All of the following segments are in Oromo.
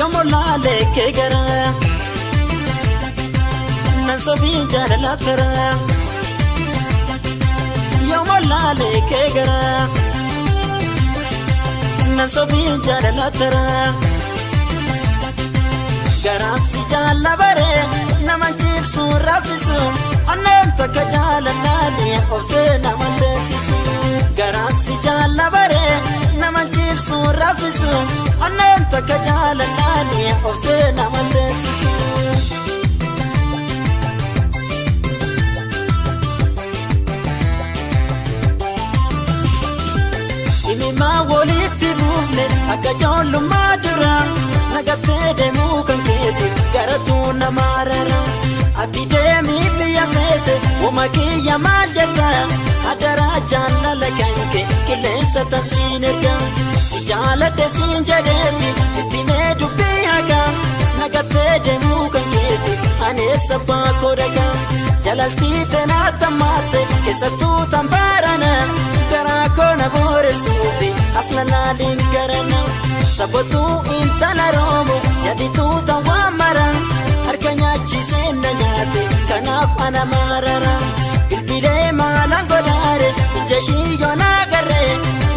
Yomolale kegara Nansobi jarala tara Yomolale kegara Nansobi jarala tara Garansi jala bare Namanjib su rafisu Ananta kajala nani Obse namandesisu Garansi jala bare Namanjib su rafisu Ananta kajala nani Obse namandesisu Ima woliti bufne akka jollu madura nagatte demu kan kete garatu na marara ati demi biya mete wama kiya majata adara jannala kanke kilesa tasineka si jalate sinjadeti sitime dubiyaga nagatte demu kan kete anesa pa koraga jalalti tenata mate kesatu tambarana Karakona bore subi asnana linkarana Sabotu intana romo yadi tuta wamaran Harkanya chisena nyate kanaf anamarara Bilbile malang godare ijashi yonagare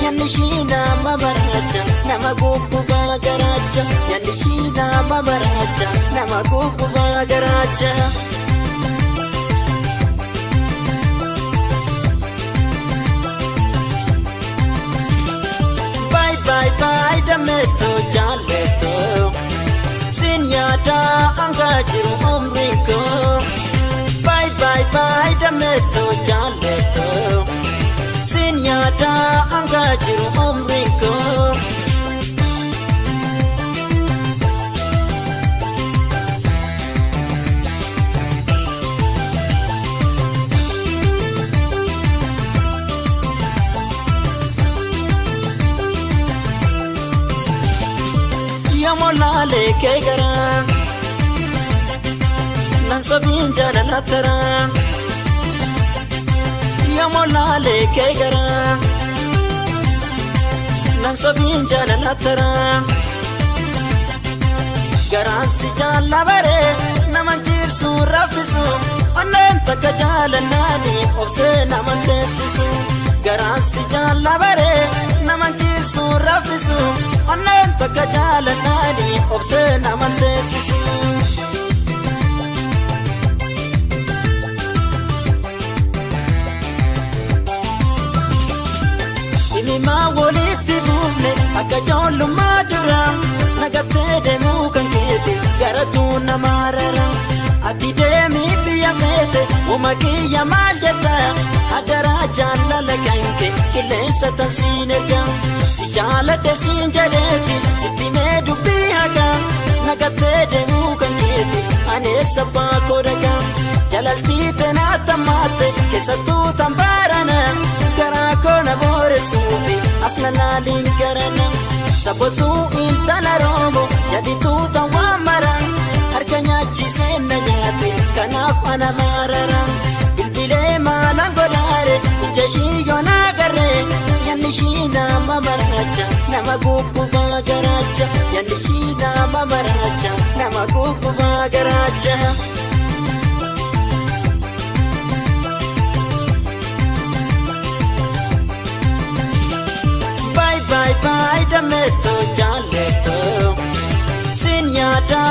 Yanishina mabaracha namagupu bagaracha Yanishina mabaracha namagupu bagaracha Bye bye dameto jaleto Sinyada angajiru umriko Bye bye dameto jaleto Sinyada angajiru umriko Yomolale kegara Nansabin jarala tara Yomolale kegara Nansabin jarala tara Garansi jala bare Namanjib su rafisu Anenta kajala nani Obse namandesisu Garansi jala bare Namanjib su rafisu Anenta kajala nani Obse namandesisu Inima woliti bufne Akka jollu madura Nagatte demu kan kete Garatu na marara Ati demi biya mete Uma kiya majata Adara jannala kanke Kilesa tasineka Si jalate sinjadeti Sitime dubiyaga Nagatte demu kan kete Anesa pa kodaga Jalalti tenata mate Kesatu tambarana Karakona bore subi Asnana linkarana Sabotu intana romo Yadi tuta wamaran Harkanya chisena nyate Kanaf anamarara Bilbile malang godare Ijashi yonagare Yanishina mamaracha Namagupu bagaracha Yanishina mamaracha Namagupu bagaracha Bye bye dameto jaleto Sinyada